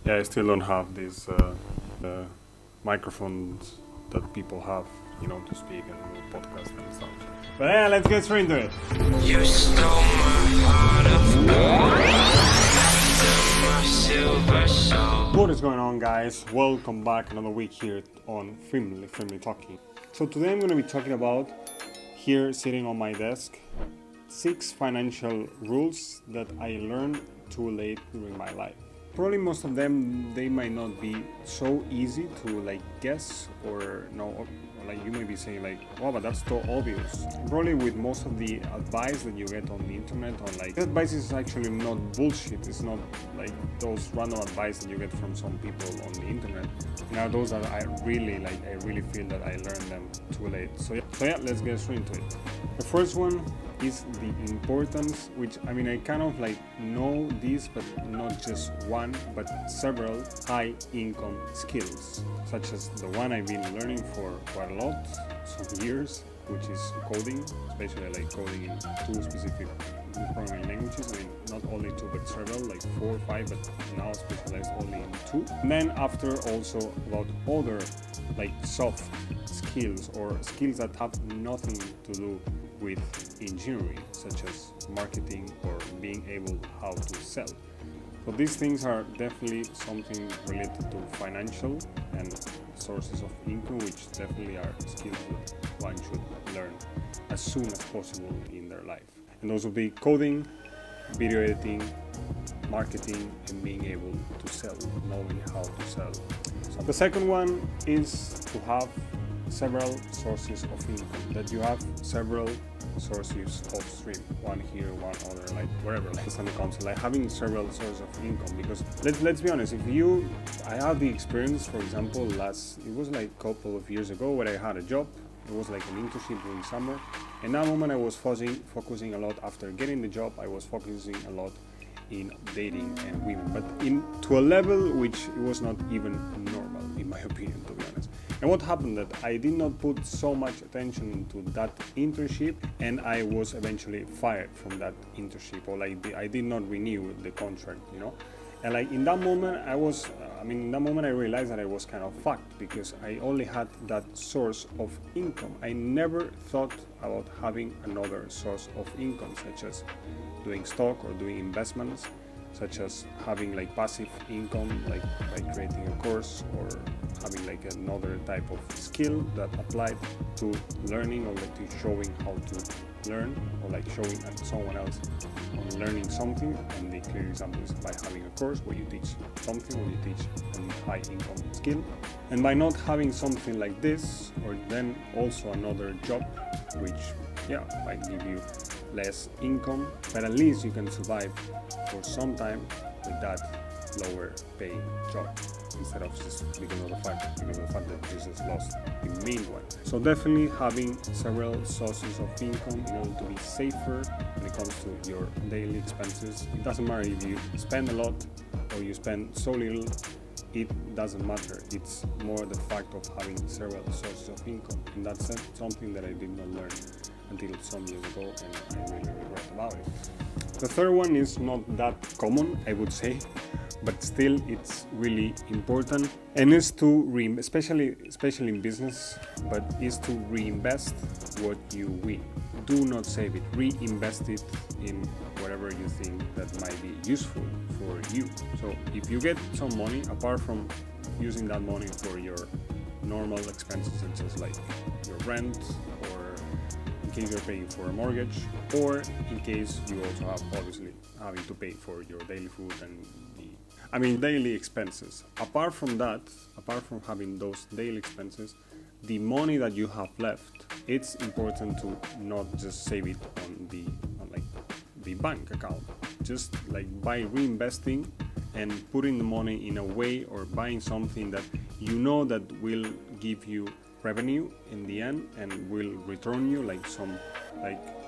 Yeah, I still don't have these microphones that people have, to speak and do podcast and stuff. But yeah, let's get straight into it. You stole my heart of gold, my silver soul. What is going on, guys? Welcome back another week here on Firmly Talking. So today I'm going to be talking about, here sitting on my desk, 6 financial rules that I learned too late during my life. Probably most of them, they might not be so easy to guess or know, or you may be saying oh, but that's so obvious. Probably with most of the advice that you get on the internet, that advice is actually not bullshit. It's not like those random advice that you get from some people on the internet. Now those that I really feel that I learned them too late. So yeah, let's get straight into it. The first one is the importance, which I kind of know this, but not just one, but several high income skills, such as the one I've been learning for quite a lot, some years, which is coding, especially coding in 2 specific programming languages. Not only 2 but several, 4 or 5, but now specialized only in 2. And then after also about other soft skills or skills that have nothing to do with engineering, such as marketing or being able how to sell. So these things are definitely something related to financial and sources of income, which definitely are skills that one should learn as soon as possible in their life. And those will be coding, video editing, marketing, and being able to sell, knowing how to sell. So the second one is to have several sources of income, that you have several sources of stream, one here, one other, wherever, on the console, having several sources of income. Because let's be honest, I had the experience, for example, it was a couple of years ago, where I had a job. It was an internship during summer, and that moment I was focusing a lot. After getting the job, I was focusing a lot in dating and women, but to a level which it was not even normal, in my opinion, to be honest. And what happened that I did not put so much attention into that internship, and I was eventually fired from that internship, or I did not renew the contract, And in that moment, I realized that I was kind of fucked, because I only had that source of income. I never thought about having another source of income, such as doing stock or doing investments, such as having passive income, by creating a course, or having another type of skill that applied to learning, or to showing how to learn, or showing someone else on learning something. And the clear example is by having a course where you teach something, or you teach a high income skill. And by not having something like this, or then also another job, which might give you less income, but at least you can survive for some time with that lower paying job, instead of just because of the fact that you just lost the main one. So definitely having several sources of income in order to be safer when it comes to your daily expenses. It doesn't matter if you spend a lot or you spend so little, it doesn't matter. It's more the fact of having several sources of income, and that's something that I did not learn until some years ago, and I really regret about it. The third one is not that common, I would say, but still it's really important, and is to especially in business, but is to reinvest what you win. Do not save it, reinvest it in whatever you think that might be useful for you. So if you get some money, apart from using that money for your normal expenses, such as your rent, or in case you're paying for a mortgage, or in case you also have obviously having to pay for your daily food and daily expenses. Apart from having those daily expenses, the money that you have left, it's important to not just save it on the bank account. Just by reinvesting and putting the money in a way, or buying something that that will give you revenue in the end and will return you some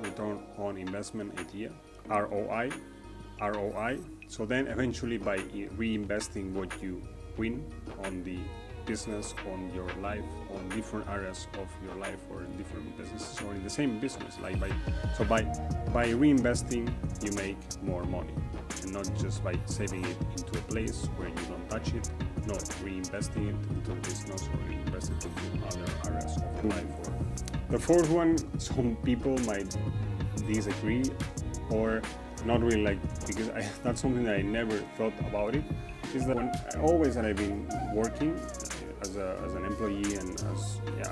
return on investment idea, ROI. So then eventually, by reinvesting what you win on the business, on your life, on different areas of your life, or in different businesses, or in the same business. Like by reinvesting, you make more money, and not just by saving it into a place where you don't touch it. No, reinvesting it into the business, or reinvest it into other areas of your life. Or the fourth one, some people might disagree or not really like, because that's something that I never thought about it, is that when I've been working as an employee, and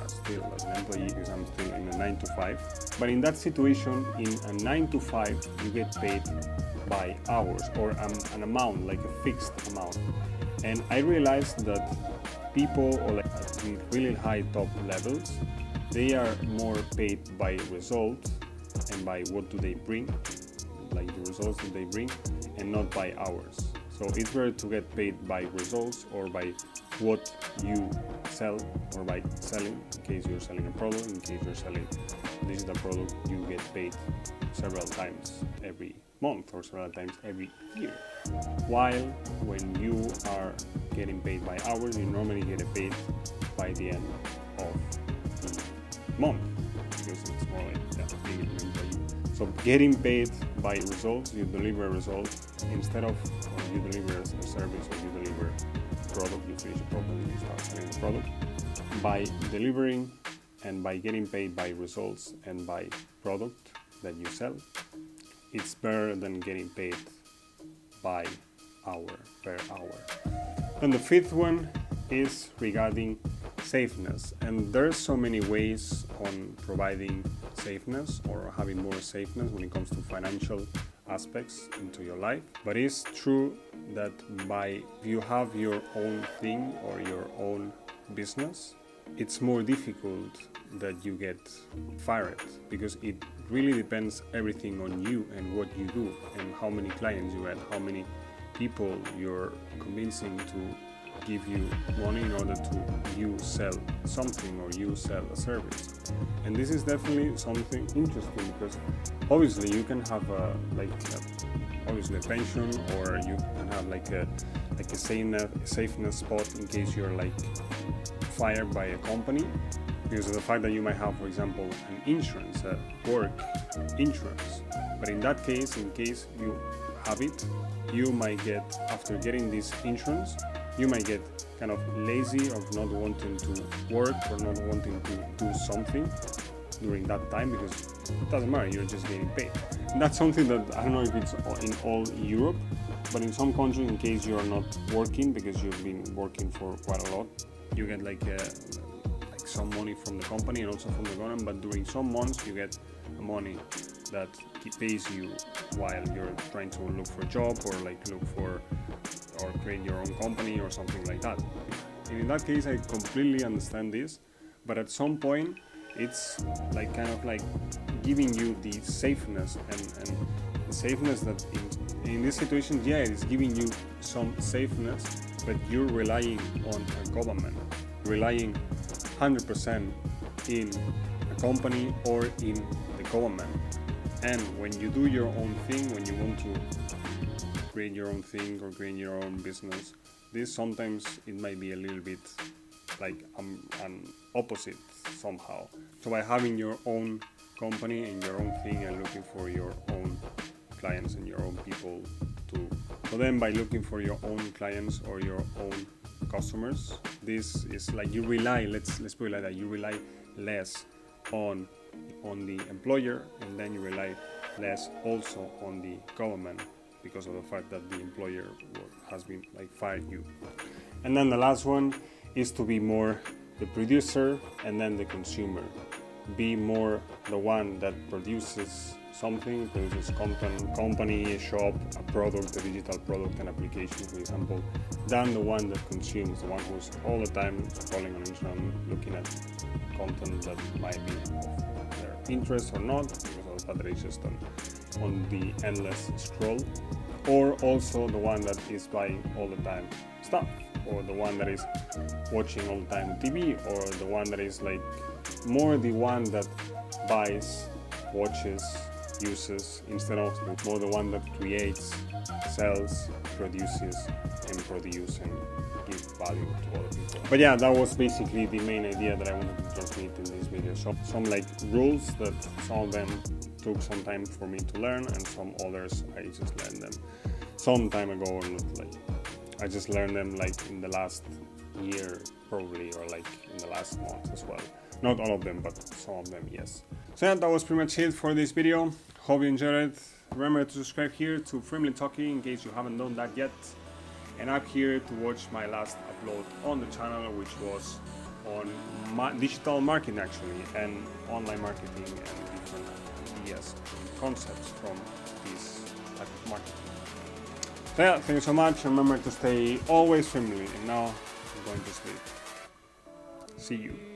still as an employee, because I'm still in a 9 to 5. But in that situation, in a 9 to 5, you get paid by hours, or an amount, like a fixed amount. And I realized that people, or like at the really high top levels, they are more paid by results and by what do they bring, like the results that they bring, and not by hours. So it's better to get paid by results, or by what you sell, or by selling. In case you're selling a product, in case you're selling digital product, you get paid several times every month or several times every year. While when you are getting paid by hours, you normally get paid by the end of the month, because it's more like being an employee. So getting paid by results, you deliver a result, instead of you deliver a service, or you deliver a product, you finish a product and you start selling the product. By delivering and by getting paid by results and by product that you sell, it's better than getting paid by per hour. And the fifth one is regarding safeness. And there's so many ways on providing safeness, or having more safeness when it comes to financial aspects into your life. But it's true that if you have your own thing or your own business, it's more difficult that you get fired, because it really depends everything on you and what you do, and how many clients you have, how many people you're convincing to give you money in order to you sell something, or you sell a service. And this is definitely something interesting, because obviously you can have obviously a pension, or you can have like a safeness spot in case you're like fired by a company, because of the fact that you might have, for example, an insurance, a work insurance. But in that case, in case you have it, you might get, after getting this insurance, you might get kind of lazy of not wanting to work, or not wanting to do something during that time, because it doesn't matter, you're just getting paid. And that's something that I don't know if it's in all Europe, but in some countries, in case you're not working because you've been working for quite a lot, you get like some money from the company and also from the government. But during some months, you get money that pays you while you're trying to look for a job, or like look for or create your own company or something like that. And in that case, I completely understand this, but at some point it's like kind of like giving you the safeness, and the safeness that in this situation, yeah, it's giving you some safeness, but you're relying on a government, relying 100% in a company or in the government. And when you do your own thing, when you want to create your own thing or create your own business, this sometimes it might be a little bit like an opposite somehow. So by having your own company and your own thing, and looking for your own clients and your own people too. So then by looking for your own clients or your own customers, this is like you rely, let's put it like that, you rely less on the employer, and then you rely less also on the government, because of the fact that the employer has been like fired you. And then the last one is to be more the producer and then the consumer. Be more the one that produces something, produces content, company, a shop, a product, a digital product, an application, for example, than the one that consumes, the one who's all the time scrolling on Instagram, looking at content that might be of their interest or not, because of the fact that it's just on the endless scroll. Or also the one that is buying all the time stuff, or the one that is watching all the time TV, or the one that is like more the one that buys, watches, uses instead of more the one that creates, sells, produces, and give value to other people. But yeah, that was basically the main idea that I wanted to transmit in this video. So some like rules that some of them took some time for me to learn, and some others I just learned them some time ago, or not like I just learned them like in the last year probably, or like in the last month as well. Not all of them, but some of them, yes. So yeah, that was pretty much it for this video. Hope you enjoyed it. Remember to subscribe here to Firmly Talking in case you haven't done that yet. And up here to watch my last upload on the channel, which was on digital marketing actually, and online marketing and different ideas and concepts from this type of marketing. So yeah, thank you so much. Remember to stay always firmly. And now I'm going to sleep. See you.